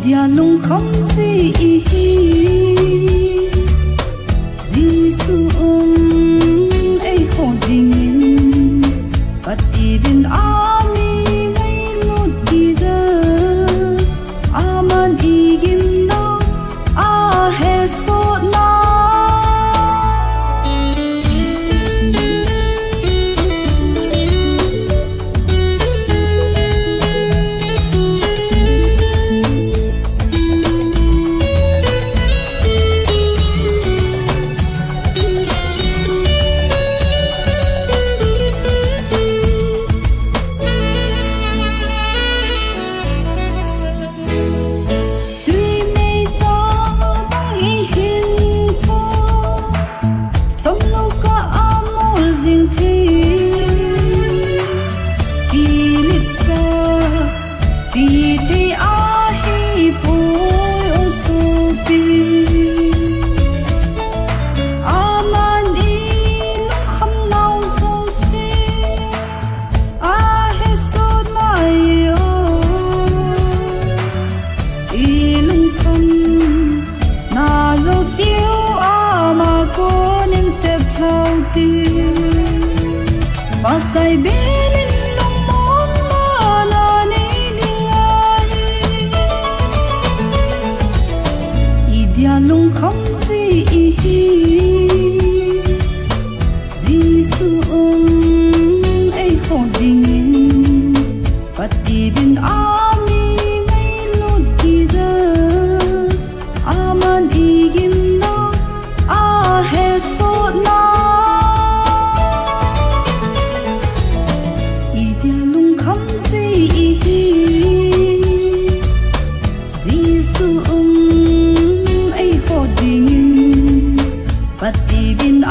dia lung không gì Giêsu ấy hồ đình và tìm ami ngay lút đi đó aman igim đó a he so na Pakai belin lumon na ni dingai Idia lung không gì Giêsu ấy hồ đình và tìm ami ngay lút đi đó aman igim đó a he so na Giêsu ấy hồ đình và tìm